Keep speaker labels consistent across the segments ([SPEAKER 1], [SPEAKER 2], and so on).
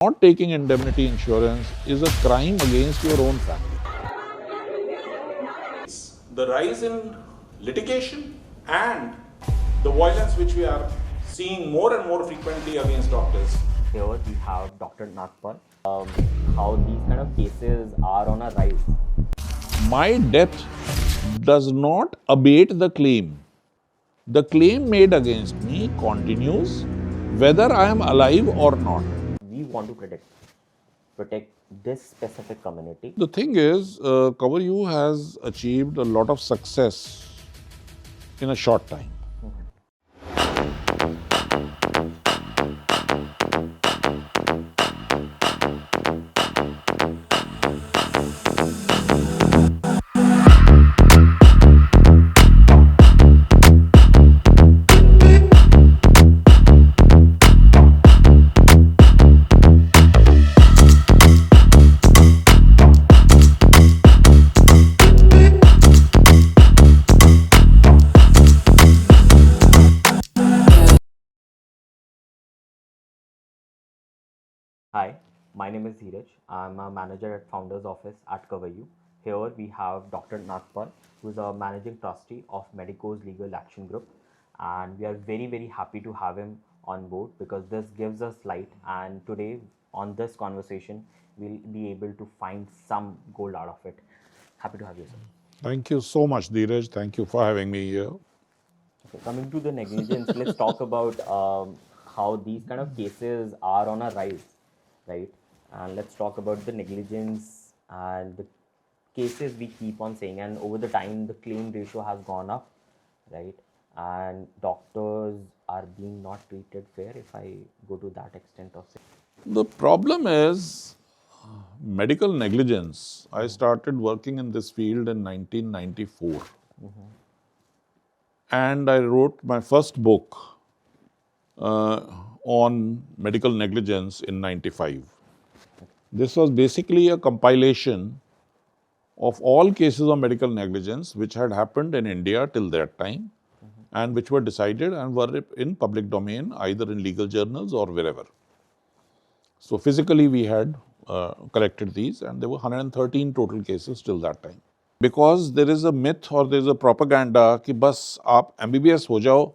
[SPEAKER 1] Not taking indemnity insurance is a crime against your own family.
[SPEAKER 2] The rise in litigation and the violence which we are seeing more and more frequently against doctors.
[SPEAKER 3] Here we have Dr. Nagpal. How these kind of cases are on a rise.
[SPEAKER 1] My death does not abate the claim. The claim made against me continues whether I am alive or not.
[SPEAKER 3] We want to protect this specific community.
[SPEAKER 1] The thing is, Cover You has achieved a lot of success in a short time.
[SPEAKER 3] Hi, my name is Neeraj. I'm a manager at Founders Office at Cover You. Here we have Dr. Nagpal, who is a managing trustee of Medico's Legal Action Group, and we are very happy to have him on board because this gives us light. And today, on this conversation, we'll be able to find some gold out of it. Happy to have you, sir.
[SPEAKER 1] Thank you so much, Neeraj. Thank you for having me here.
[SPEAKER 3] Okay, coming to the negligence, let's talk about how these kind of cases are on a rise, right? And let's talk about the negligence and the cases we keep on saying. And over the time, the claim ratio has gone up, right? And doctors are being not treated fair, if I go to that extent of saying.
[SPEAKER 1] The problem is medical negligence. I started working in this field in 1994. And I wrote my first book on medical negligence in 95. This was basically a compilation of all cases of medical negligence which had happened in India till that time and which were decided and were in public domain, either in legal journals or wherever. So physically we had collected these, and there were 113 total cases till that time. Because there is a myth or there is a propaganda कि बस आप MBBS हो जाओ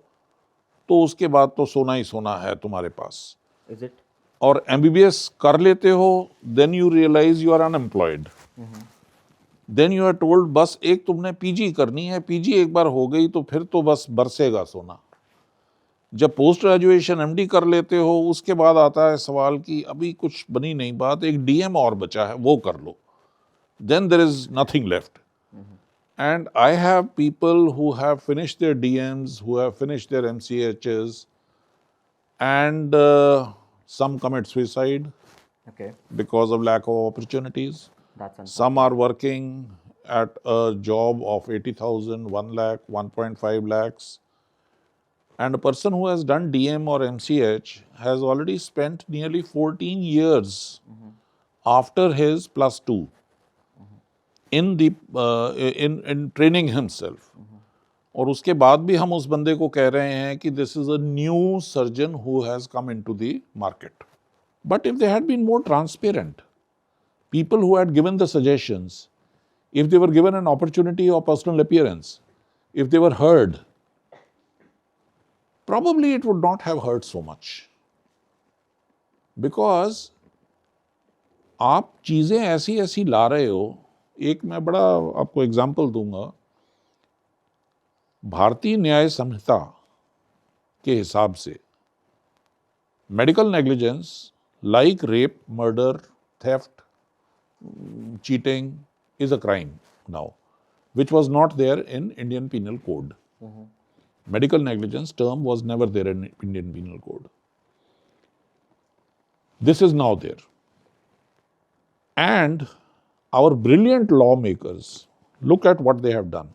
[SPEAKER 1] तो उसके बाद तो सोना ही सोना है तुम्हारे पास.
[SPEAKER 3] Is it?
[SPEAKER 1] और MBBS कर लेते हो, then you realize you are unemployed. Then you are told बस एक तुमने PG करनी है, PG एक बार हो गई तो फिर तो बस बरसेगा सोना. जब पोस्ट ग्रेजुएशन MD कर लेते हो, उसके बाद आता है सवाल कि अभी कुछ बनी नहीं बात, एक DM और बचा है, वो कर लो. Then there is nothing left. And I have people who have finished their DMs, who have finished their MCHs, and some commit suicide
[SPEAKER 3] Okay,
[SPEAKER 1] because of lack of opportunities.
[SPEAKER 3] that's unfortunate.
[SPEAKER 1] Some are working at a job of 80,000, 1 lakh, 1.5 lakhs. And a person who has done DM or MCH has already spent nearly 14 years after his +2 in the in training himself. और उसके बाद भी हम उस बंदे को कह रहे हैं कि this is a new surgeon who has come into the market. But if they had been more transparent, people who had given the suggestions, if they were given an opportunity of personal appearance, if they were heard, probably it would not have hurt so much. Because आप चीज़ें ऐसी ऐसी ला रहे हो. एक मैं बड़ा आपको एग्जाम्पल दूंगा. भारतीय न्याय संहिता के हिसाब से medical negligence like rape, murder, theft, cheating is a crime now, which was not there in Indian Penal Code. Medical negligence term was never there in Indian Penal Code. This is now there. And our brilliant lawmakers, look at what they have done.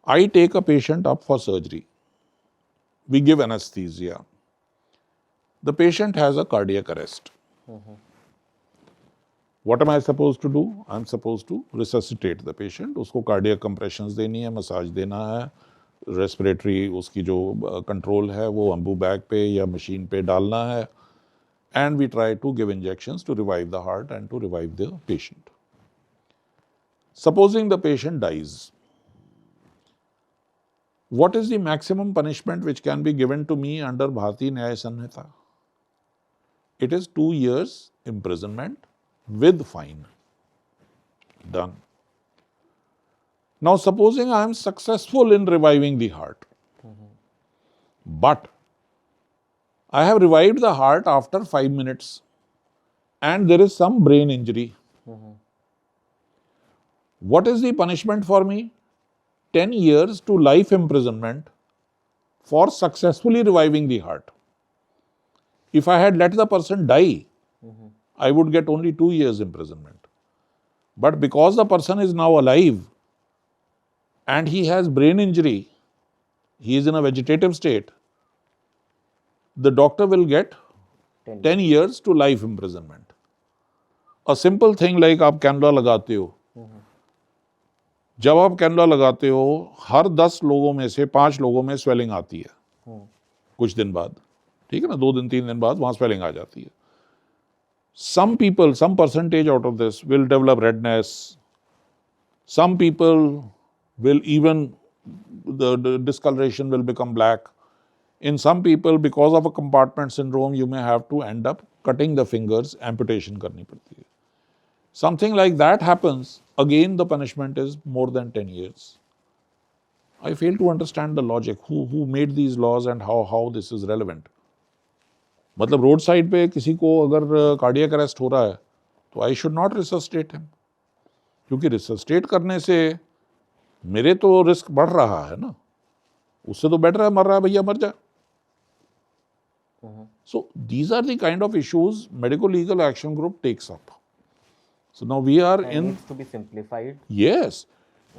[SPEAKER 1] I take a patient up for surgery. We give anesthesia. The patient has a cardiac arrest. What am I supposed to do? I'm supposed to resuscitate the patient. उसको cardiac compressions देनी है, massage देना है, respiratory उसकी जो control है वो Ambu bag पे या मशीन पे डालना है, and we try to give injections to revive the heart and to revive the patient. Supposing the patient dies, what is the maximum punishment which can be given to me under Bharatiya Nyaya Sanhita? It is 2 years imprisonment with fine. Done. Now, supposing I am successful in reviving the heart, but I have revived the heart after 5 minutes and there is some brain injury. What is the punishment for me? 10 years to life imprisonment for successfully reviving the heart. If I had let the person die, I would get only 2 years imprisonment. But because the person is now alive and he has brain injury, he is in a vegetative state, the doctor will get 10 years to life imprisonment. A simple thing like आप cannula लगाते हो, जब आप cannula लगाते हो हर 10 लोगों में से 5 लोगों में स्वेलिंग आती है कुछ दिन बाद, ठीक है ना, 2 दिन 3 दिन बाद वहां स्वेलिंग आ जाती है. Some people, some percentage out of this will develop redness. Some people will even, the discoloration will become black. In some people, because of a compartment syndrome, you may have to end up cutting the fingers, amputation karni padti hai. Something like that happens, again the punishment is more than 10 years. I fail to understand the logic. Who made these laws and how this is relevant? मतलब road side पे किसी को अगर cardiac arrest हो रहा है तो I should not रिसस्टेट him, क्योंकि रिसस्टेट करने से मेरे तो रिस्क बढ़ रहा है ना, उससे तो बेटर है मर रहा है भैया मर जा. So these are the kind of issues medical legal action group takes up. So now we are
[SPEAKER 3] It needs to be simplified.
[SPEAKER 1] Yes,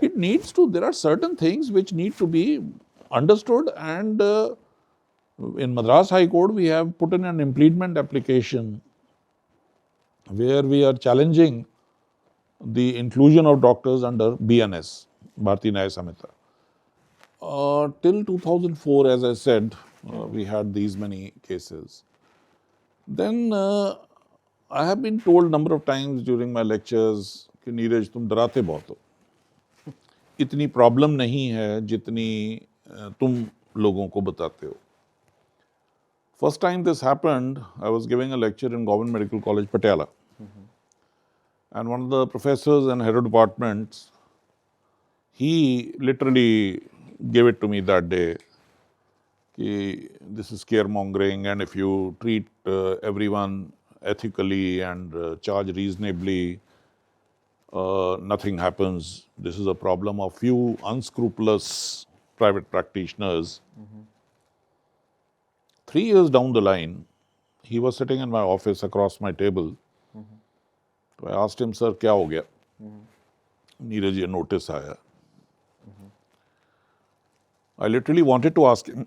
[SPEAKER 1] it needs to. There are certain things which need to be understood, and in Madras High Court we have put in an impleadment application where we are challenging the inclusion of doctors under BNS, Bharatiya Nyaya Samhita. Till 2004, as I said, we had these many cases. Then I have been told number of times during my lectures कि नीरज तुम डराते बहुत हो, इतनी problem नहीं है जितनी तुम लोगों को बताते हो. First time this happened, I was giving a lecture in Government Medical College, Patiala. And one of the professors and head of departments, he literally gave it to me that day. This is scaremongering, and if you treat everyone ethically and charge reasonably, nothing happens. This is a problem of few unscrupulous private practitioners. 3 years down the line, he was sitting in my office across my table. So I asked him, sir, क्या हो गया? नीरज ये notice आया. I literally wanted to ask him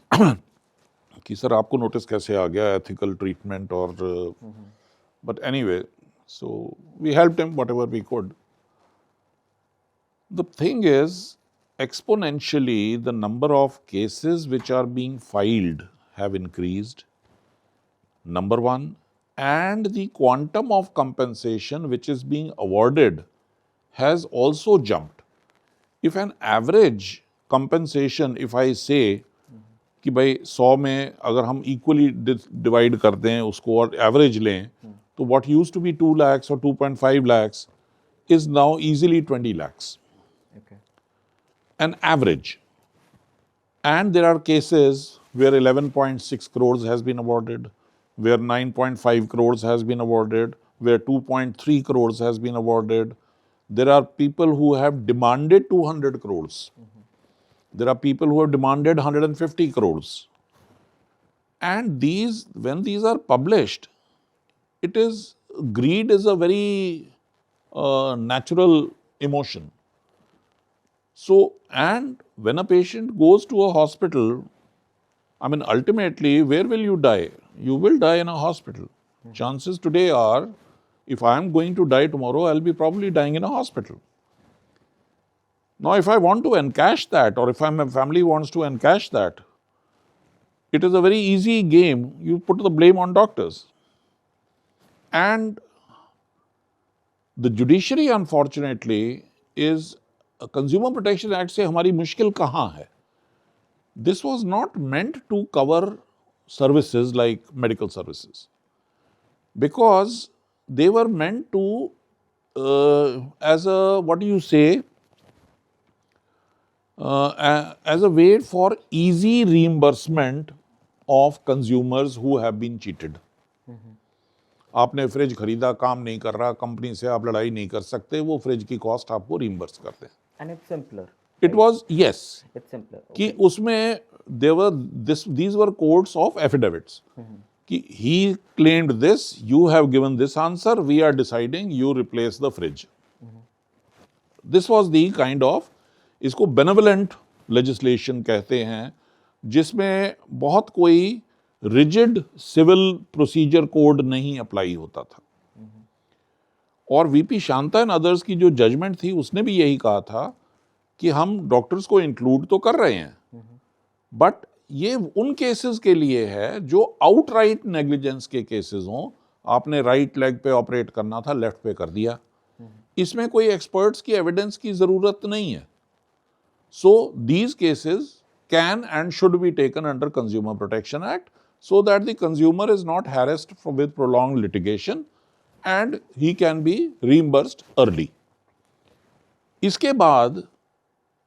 [SPEAKER 1] कि sir आपको notice कैसे आ गया, ethical treatment और but anyway, so we helped him whatever we could. The thing is, exponentially, the number of cases which are being filed have increased, number one, and the quantum of compensation which is being awarded has also jumped. If an average compensation, if I say कि भाई 100 में अगर हम equally divide कर दें उसको और average लें, तो what used to be 2 lakhs or 2.5 lakhs is now easily 20 lakhs.
[SPEAKER 3] Okay.
[SPEAKER 1] An average. And there are cases where 11.6 crores has been awarded, where 9.5 crores has been awarded, where 2.3 crores has been awarded. There are people who have demanded 200 crores. There are people who have demanded 150 crores. And these, when these are published, it is, greed is a very natural emotion. So, and when a patient goes to a hospital, I mean, ultimately, where will you die? You will die in a hospital. Chances today are, if I am going to die tomorrow, I'll be probably dying in a hospital. Now, if I want to encash that, or if my family wants to encash that, it is a very easy game. You put the blame on doctors. And the judiciary, unfortunately, is Consumer Protection Act से हमारी मुश्किल कहाँ है? This was not meant to cover services like medical services, because they were meant to, as a, what do you say, as a way for easy reimbursement of consumers who have been cheated. आपने fridge खरीदा, काम नहीं कर रहा, company से आप लड़ाई नहीं कर सकते, वो फ्रिज की कॉस्ट आपको रिइंबर्स करते हैं.
[SPEAKER 3] And it's simpler.
[SPEAKER 1] It was, yes,
[SPEAKER 3] It's simpler.
[SPEAKER 1] कि उसमें these were codes of affidavits. कि he claimed this, you have given this answer, we are deciding you replace the fridge. This was the kind of, इसको benevolent legislation कहते हैं, जिसमें बहुत कोई rigid civil procedure code नहीं apply होता था. और वीपी शांता एंड अदर्स की जो जजमेंट थी, उसने भी यही कहा था कि हम डॉक्टर्स को इंक्लूड तो कर रहे हैं, बट ये उन केसेस के लिए है जो आउटराइट नेग्लिजेंस के केसेस हों. आपने राइट लेग पे ऑपरेट करना था, लेफ्ट पे कर दिया. इसमें कोई एक्सपर्ट्स की एविडेंस की जरूरत नहीं है. So these cases can and should be taken under consumer protection act, so that the consumer is not harassed with prolonged litigation and he can be reimbursed early. इसके बाद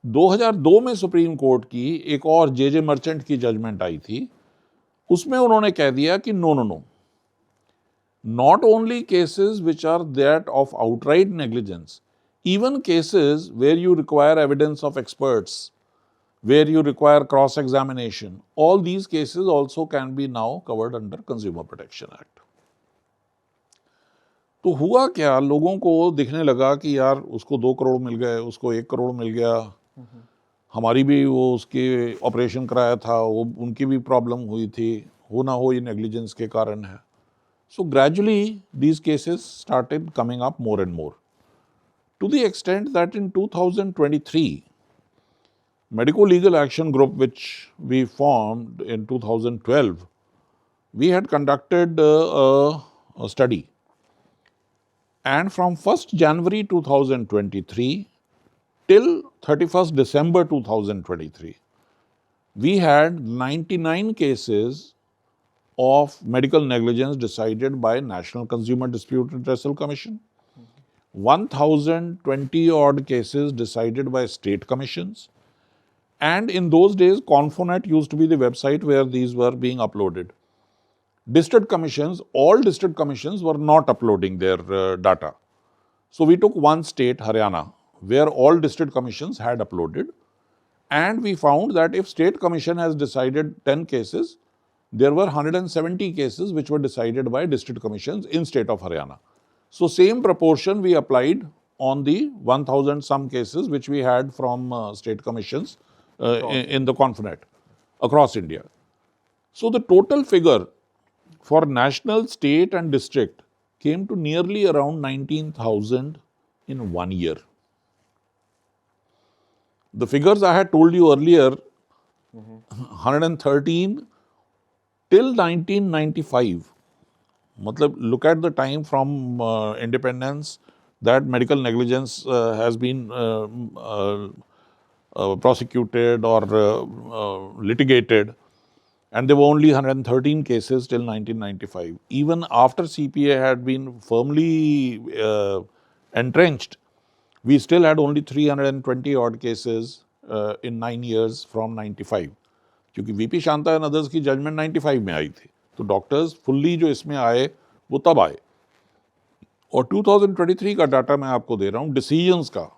[SPEAKER 1] 2002 में सुप्रीम कोर्ट की एक और जे मर्चेंट की judgement आई थी. उसमें उन्होंने कह दिया कि no, not only cases which are that of outright negligence, even cases where you require evidence of experts, where you require cross-examination, all these cases also can be now covered under Consumer Protection Act. तो हुआ क्या, लोगों को दिखने लगा कि यार उसको 2 करोड़ मिल गए, उसको 1 करोड़ मिल गया, हमारी भी वो उसके ऑपरेशन कराया था, वो उनकी भी प्रॉब्लम हुई थी, हो ना हो ये नेग्लिजेंस के कारण है. So gradually these cases started coming up more and more, to the extent that in 2023, Medico Legal Action Group, which we formed in 2012, we had conducted a study. And from 1st January 2023 till 31st December 2023, we had 99 cases of medical negligence decided by National Consumer Dispute Redressal Commission, 1020 odd cases decided by state commissions. And in those days, Confonet used to be the website where these were being uploaded. District commissions, all district commissions were not uploading their data. So we took one state, Haryana, where all district commissions had uploaded. And we found that if state commission has decided 10 cases, there were 170 cases which were decided by district commissions in state of Haryana. So same proportion we applied on the 1000 some cases which we had from state commissions in the Confonet across India. So the total figure for national, state and district came to nearly around 19,000 in 1 year. The figures I had told you earlier, 113 till 1995. Matlab, look at the time from independence that medical negligence has been prosecuted or litigated, and there were only 113 cases till 1995. Even after CPA had been firmly entrenched, we still had only 320 odd cases in 9 years from 95. क्योंकि VP Shanta and others की judgement 95 में आई थी, तो doctors fully जो इसमें आए वो तब आए. और 2023 का डाटा मैं आपको दे रहा हूं डिसीजंस का.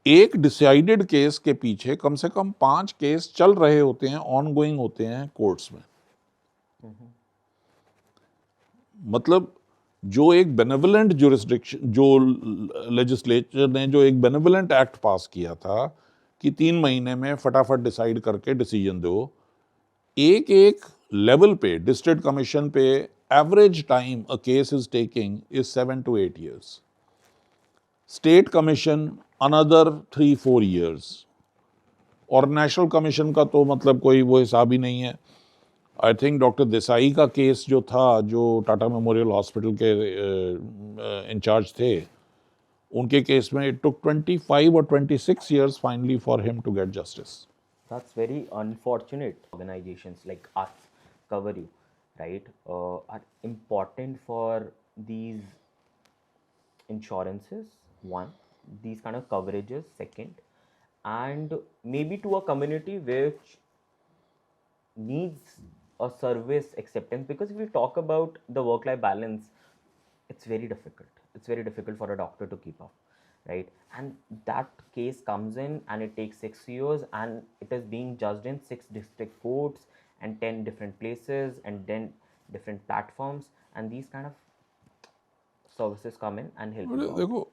[SPEAKER 1] एक डिसाइडेड केस के पीछे कम से कम 5 केस चल रहे होते हैं, ऑनगोइंग होते हैं कोर्ट्स में. मतलब जो एक बेनेवलेंट ज्यूरिसडिक्शन, जो लेजिस्लेचर ने जो एक बेनेवलेंट एक्ट पास किया था कि 3 महीने में फटाफट डिसाइड करके डिसीजन दो, एक एक लेवल पे, डिस्ट्रिक्ट कमीशन पे average time a case is taking is 7 to 8 years. State commission another 3-4 years. और नेशनल कमीशन का तो मतलब कोई वो हिसाब ही नहीं है. आई थिंक डॉक्टर देसाई का केस जो था, जो टाटा मेमोरियल हॉस्पिटल के इंचार्ज थे, उनके केस में it took 25 or 26 years finally for him to get justice.
[SPEAKER 3] That's very unfortunate. Organizations like us, Cover You, right, are important for these insurances, one, these kind of coverages, second, and maybe to a community which needs a service acceptance. Because if we talk about the work life balance, it's very difficult. It's very difficult for a doctor to keep up, right? And that case comes in and it takes 6 years and it is being judged in 6 district courts and 10 different places and then different platforms, and these kind of services come in and help you out.
[SPEAKER 1] देखो,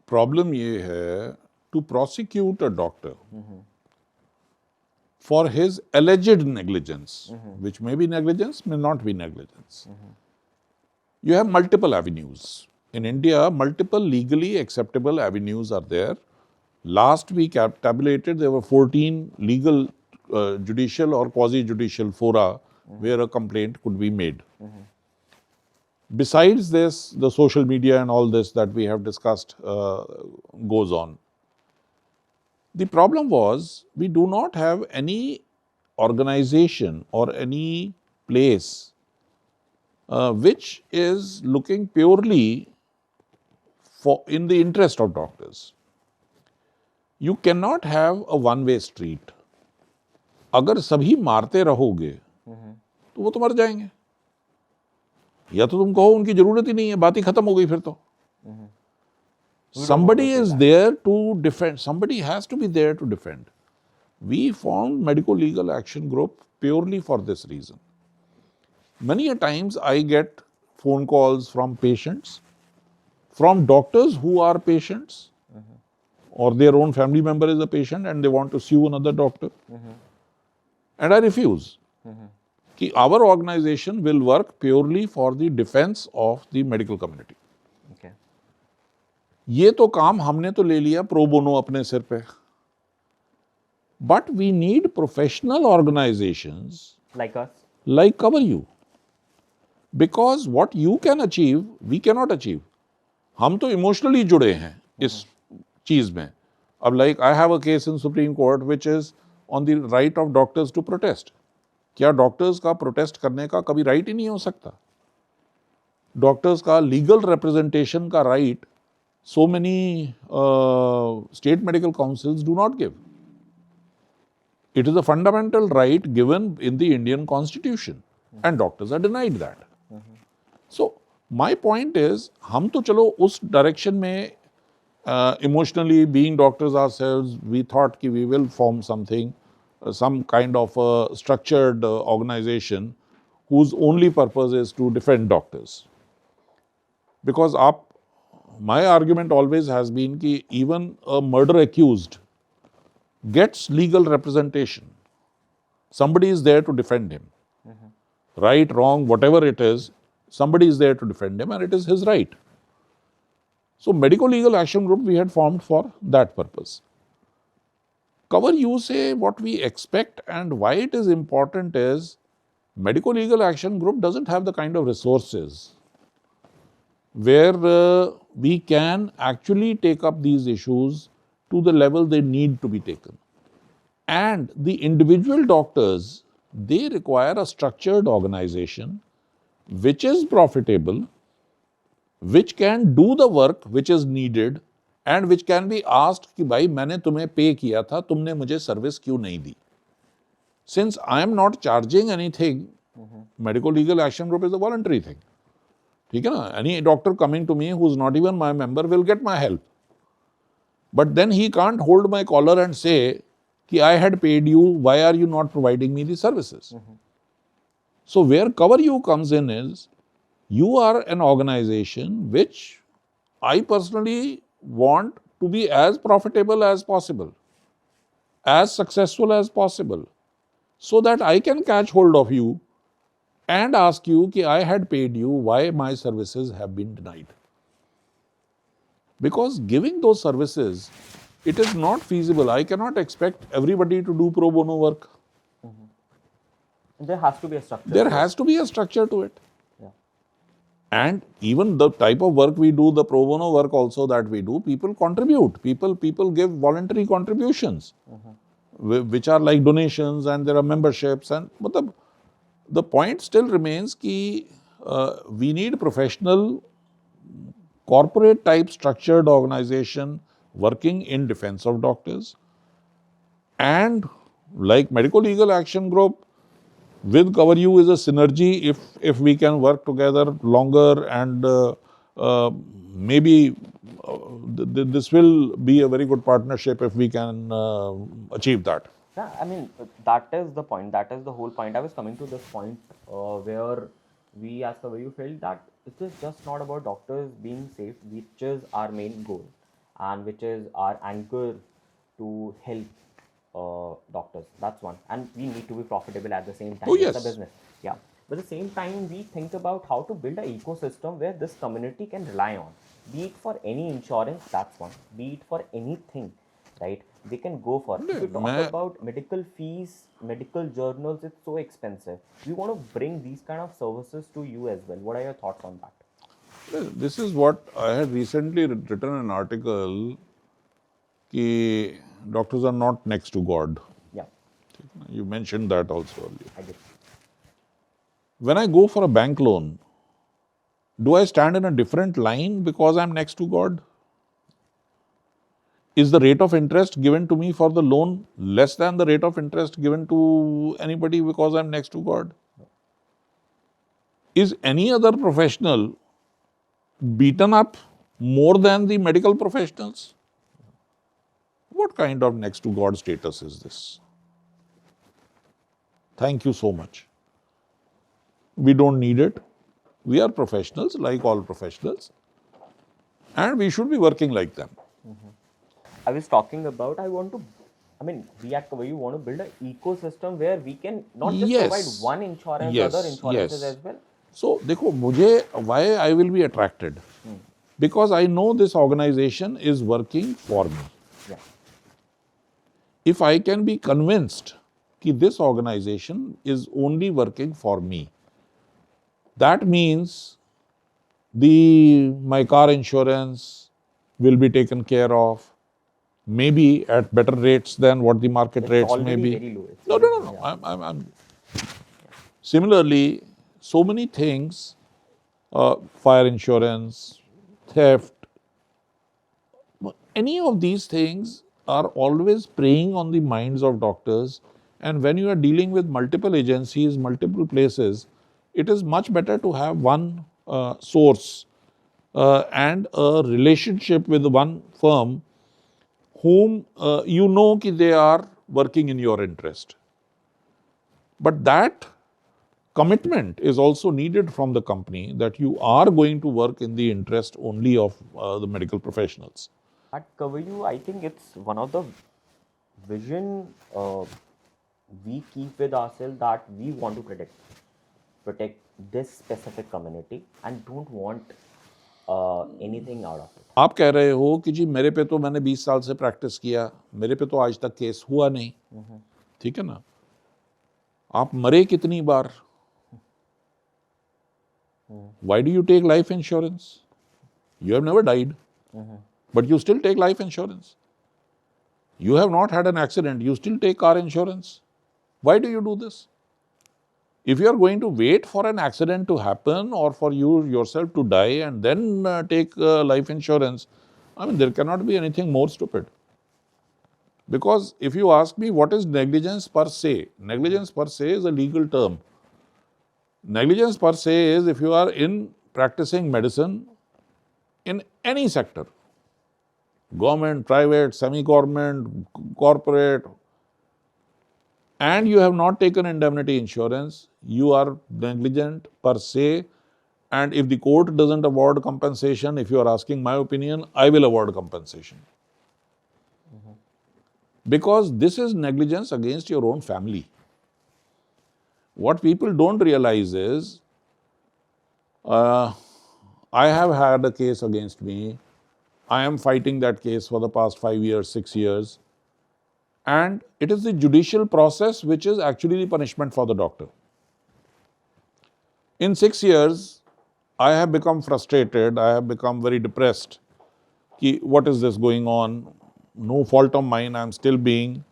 [SPEAKER 1] problem ये है, to prosecute a doctor for his alleged negligence, which may be negligence, may not be negligence. You have multiple avenues. In India, multiple legally acceptable avenues are there. Last week, tabulated, there were 14 legal, judicial or quasi-judicial fora where a complaint could be made. Besides this, the social media and all this that we have discussed goes on. The problem was, we do not have any organization or any place which is looking purely for in the interest of doctors. You cannot have a one-way street. अगर सभी मारते रहोगे तो वो तो मर जाएंगे, या तो तुम कहो उनकी जरूरत ही नहीं है, बात ही खत्म हो गई फिर तो. Somebody is there to defend. Somebody has to be there to defend. We formed Medico Legal Action Group purely for this reason. Many a times I get phone calls from patients, from doctors who are patients, or their own family member is a patient and they want to sue another doctor. And I refuse. Ki our organization will work purely for the defense of the medical community.
[SPEAKER 3] Okay.
[SPEAKER 1] ये तो काम हमने तो ले लिया pro bono अपने सिर पे. But we need professional organizations
[SPEAKER 3] Like us.
[SPEAKER 1] like Cover You. Because what you can achieve, we cannot achieve. हम तो इमोशनली जुड़े हैं इस चीज में. अब like I have a case in Supreme Court which is on the right of doctors to protest. क्या doctors का प्रोटेस्ट करने का कभी राइट ही नहीं हो सकता? डॉक्टर्स का लीगल रिप्रेजेंटेशन का right so many state medical councils do not give. It is a fundamental right given in the Indian Constitution, and doctors are denied that. So my point is, हम तो चलो उस direction में emotionally being doctors ourselves, we thought कि we will form something, some kind of a structured organization whose only purpose is to defend doctors. Because my argument always has been कि even a murder accused gets legal representation. Somebody is there to defend him. Right, wrong, whatever it is, somebody is there to defend him and it is his right. So Medico Legal Action Group we had formed for that purpose. Cover You say what we expect and why it is important is Medico Legal Action Group doesn't have the kind of resources where we can actually take up these issues to the level they need to be taken. And the individual doctors, they require a structured organization which is profitable, which can do the work which is needed and which can be asked कि भाई मैंने तुम्हें पे किया था, तुमने मुझे service क्यों नहीं दी? Since I am not charging anything, Medico Legal Action Group is a voluntary thing. ठीक है ना? Any doctor coming to me who is not even my member will get my help. But then he can't hold my collar and say कि I had paid you, why are you not providing me the services? So where Cover You comes in is, you are an organization which I personally want to be as profitable as possible, as successful as possible, so that I can catch hold of you and ask you कि I had paid you, why my services have been denied. Because giving those services, it is not feasible. I cannot expect everybody to do pro bono work.
[SPEAKER 3] There has to be a structure.
[SPEAKER 1] There
[SPEAKER 3] to it.
[SPEAKER 1] has to be a structure to it.
[SPEAKER 3] Yeah.
[SPEAKER 1] And even the type of work we do, the pro bono work also that we do, people contribute. People give voluntary contributions, which are like donations, and there are memberships. And but the point still remains that we need professional, corporate type structured organization working in defense of doctors. And like Medico Legal Action Group, with Cover You is a synergy if we can work together longer, and maybe this will be a very good partnership if we can achieve that.
[SPEAKER 3] Yeah, I mean, that is the point. That is the whole point. I was coming to this point where we, as the way you felt that it is just not about doctors being safe, which is our main goal and which is our anchor to help doctors. That's one. And we need to be profitable at the same time.
[SPEAKER 1] Oh,
[SPEAKER 3] It's a
[SPEAKER 1] yes.
[SPEAKER 3] business. Yeah. But at the same time, we think about how to build an ecosystem where this community can rely on, be it for any insurance, that's one, be it for anything, right? They can go for. If you talk about medical fees, medical journals, it's so expensive. We want to bring these kind of services to you as well. What are your thoughts on that?
[SPEAKER 1] This is what I had recently written an article that doctors are not next to God.
[SPEAKER 3] Yeah,
[SPEAKER 1] You mentioned that also earlier.
[SPEAKER 3] I did.
[SPEAKER 1] When I go for a bank loan, do I stand in a different line because I'm next to God? Is the rate of interest given to me for the loan less than the rate of interest given to anybody because I'm next to God? Is any other professional beaten up more than the medical professionals? What kind of next to God status is this? Thank you so much. We don't need it. We are professionals like all professionals, and we should be working like them.
[SPEAKER 3] I was talking about, we at Cover You want to build an ecosystem where we can not just provide
[SPEAKER 1] Yes.
[SPEAKER 3] one insurance,
[SPEAKER 1] Yes,
[SPEAKER 3] other insurances
[SPEAKER 1] yes.
[SPEAKER 3] as well.
[SPEAKER 1] So, देखो, why I will be attracted? Because I know this organization is working for me.
[SPEAKER 3] Yeah.
[SPEAKER 1] If I can be convinced that this organization is only working for me, that means my car insurance will be taken care of, maybe at better rates than what the market
[SPEAKER 3] It's
[SPEAKER 1] rates may
[SPEAKER 3] already
[SPEAKER 1] be.
[SPEAKER 3] very low. It's
[SPEAKER 1] No.
[SPEAKER 3] already-
[SPEAKER 1] I'm Similarly, so many things, fire insurance, theft, any of these things are always preying on the minds of doctors. And when you are dealing with multiple agencies, multiple places, it is much better to have one source and a relationship with one firm whom you know that they are working in your interest. But that commitment is also needed from the company that you are going to work in the interest only of the medical professionals.
[SPEAKER 3] At Cover You, I think it's one of the vision we keep with ourselves that we want to protect this specific community and don't want anything out of it.
[SPEAKER 1] आप कह रहे हो कि जी मेरे पे तो मैंने 20 साल से प्रैक्टिस किया, मेरे पे तो आज तक केस हुआ नहीं, ठीक है ना? आप मरे कितनी बार? Why do you take life insurance? You have never died, but you still take life insurance. You have not had an accident, you still take car insurance. Why do you do this? If you are going to wait for an accident to happen or for you yourself to die and then take life insurance, there cannot be anything more stupid. Because if you ask me what is negligence per se, negligence per se is a legal term. Negligence per se is if you are in practicing medicine in any sector, government, private, semi-government, corporate, and you have not taken indemnity insurance, you are negligent per se. And if the court doesn't award compensation, if you are asking my opinion, I will award compensation. Because this is negligence against your own family. What people don't realize is, I have had a case against me. I am fighting that case for the past 5 years, 6 years. And it is the judicial process which is actually the punishment for the doctor. In 6 years, I have become frustrated. I have become very depressed. What is this going on? No fault of mine. I'm still being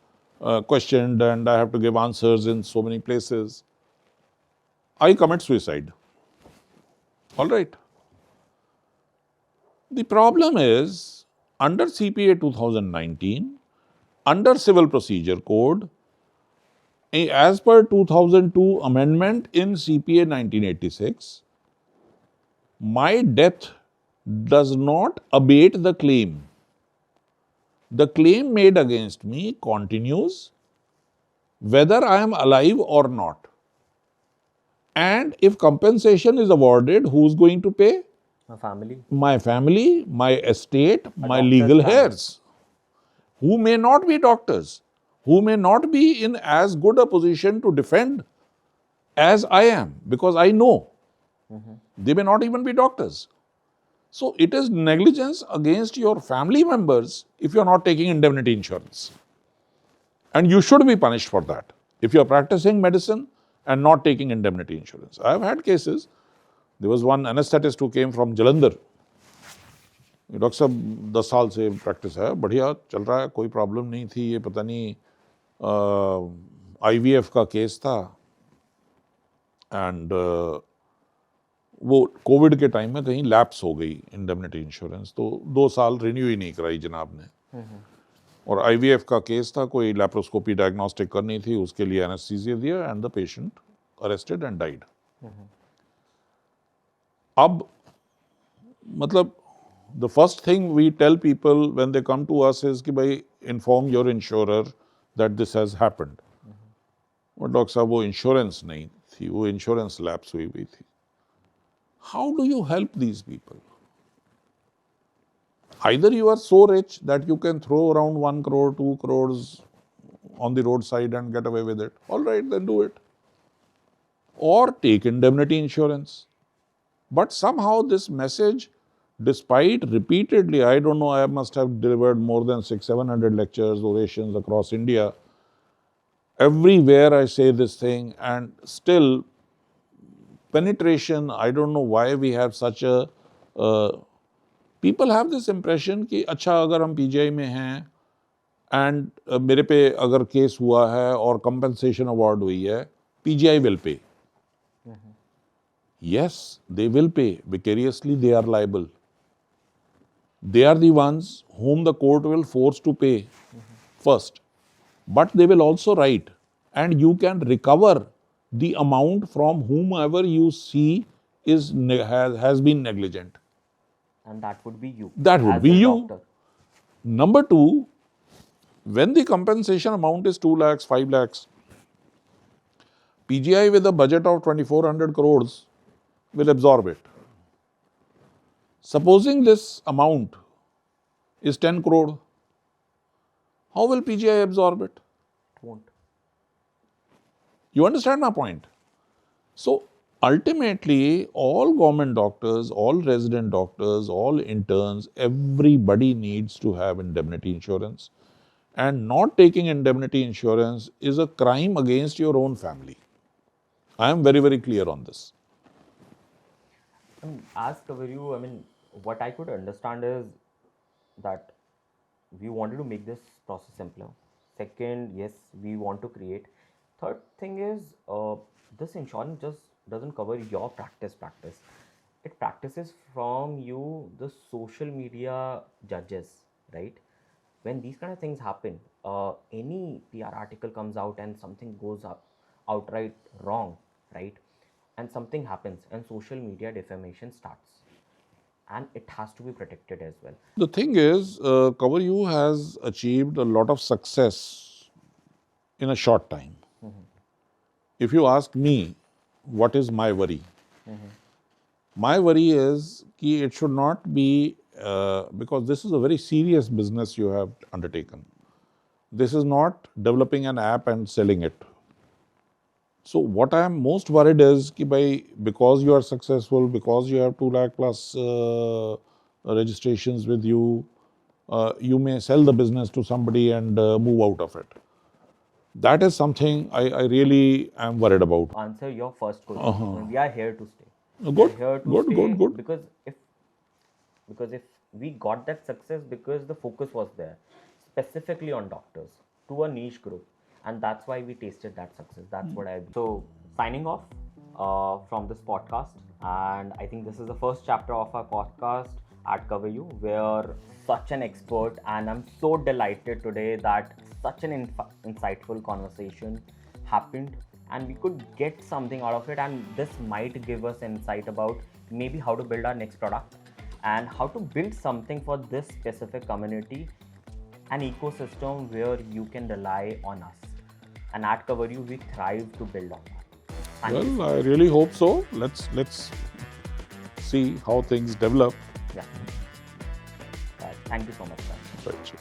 [SPEAKER 1] questioned and I have to give answers in so many places. I commit suicide. All right. The problem is under CPA 2019, under Civil Procedure Code, as per 2002 amendment in CPA 1986, my death does not abate the claim. The claim made against me continues whether I am alive or not. And if compensation is awarded, who's going to pay?
[SPEAKER 3] My family.
[SPEAKER 1] My family, my estate,
[SPEAKER 3] A
[SPEAKER 1] my
[SPEAKER 3] doctor's
[SPEAKER 1] legal
[SPEAKER 3] plan.
[SPEAKER 1] heirs, who may not be doctors, who may not be in as good a position to defend as I am, because I know they may not even be doctors. So it is negligence against your family members if you're not taking indemnity insurance. And you should be punished for that if you're practicing medicine and not taking indemnity insurance. I've had cases. There was one anesthetist who came from Jalandhar. Doctor साहब 10 साल से practice है, बढ़िया चल रहा है, कोई problem नहीं थी, ये पता नहीं IVF का केस था एंड वो कोविड के टाइम में कहीं लैप्स हो गई इंडेमनिटी इंश्योरेंस, तो 2 साल रिन्यू ही नहीं कराई जनाब ने। और IVF का केस था, कोई लैप्रोस्कोपी डायग्नोस्टिक करनी थी, उसके लिए एनेस्थीसिया दिया and the patient arrested and died. अब मतलब the first thing we tell people when they come to us is कि भाई inform your insurer that this has happened. और डॉक्टर साहब वो इंश्योरेंस नहीं थी, वो इंश्योरेंस लैप्स हुई हुई थी। How do you help these people? Either you are so rich that you can throw around 1 crore, 2 crores on the roadside and get away with it. All right, then do it. Or take indemnity insurance. But somehow this message, despite repeatedly, I don't know, I must have delivered more than 600-700 lectures, orations across India. Everywhere I say this thing, and still penetration, I don't know why we have such a people have this impression कि अच्छा अगर हम PGI में हैं and मेरे पे अगर case हुआ है और compensation award हुई है, PGI will pay. Yes, they will pay. Vicariously, they are liable. They are the ones whom the court will force to pay first. But they will also write, and you can recover the amount from whomever you see has been negligent.
[SPEAKER 3] And that would be you.
[SPEAKER 1] That would
[SPEAKER 3] as
[SPEAKER 1] be
[SPEAKER 3] a
[SPEAKER 1] you.
[SPEAKER 3] doctor.
[SPEAKER 1] Number two, when the compensation amount is 2 lakhs, 5 lakhs, PGI with a budget of 2400 crores will absorb it. Supposing this amount is 10 crore, how will PGI absorb it?
[SPEAKER 3] Won't.
[SPEAKER 1] You understand my point? So ultimately, all government doctors, all resident doctors, all interns, everybody needs to have indemnity insurance. And not taking indemnity insurance is a crime against your own family. I am very, very clear on this.
[SPEAKER 3] As cover you, what I could understand is that we wanted to make this process simpler. Second, yes, we want to create. Third thing is, this insurance just doesn't cover your practice. It practices from you the social media judges, right? When these kind of things happen, any PR article comes out and something goes up outright wrong, right? And something happens and social media defamation starts, and it has to be protected as well.
[SPEAKER 1] The thing is, Cover You has achieved a lot of success in a short time. If you ask me, what is my worry? My worry is that it should not be, because this is a very serious business you have undertaken. This is not developing an app and selling it. So what I am most worried is that because you are successful, because you have 2 lakh plus registrations with you, you may sell the business to somebody and move out of it. That is something I really am worried about.
[SPEAKER 3] Answer your first question. We are here to stay.
[SPEAKER 1] Good,
[SPEAKER 3] We're here to
[SPEAKER 1] good,
[SPEAKER 3] stay
[SPEAKER 1] good, good.
[SPEAKER 3] because if we got that success because the focus was there specifically on doctors to a niche group, and that's why we tasted that success. That's what I so signing off from this podcast, and I think this is the first chapter of our podcast at Cover You, where such an expert, and I'm so delighted today that such an insightful conversation happened and we could get something out of it, and this might give us insight about maybe how to build our next product and how to build something for this specific community, an ecosystem where you can rely on us. And at Cover You, we thrive to build on that. Thank you.
[SPEAKER 1] Well, I really hope so. Let's see how things develop.
[SPEAKER 3] Yeah. Thank you so much, sir.
[SPEAKER 1] Right.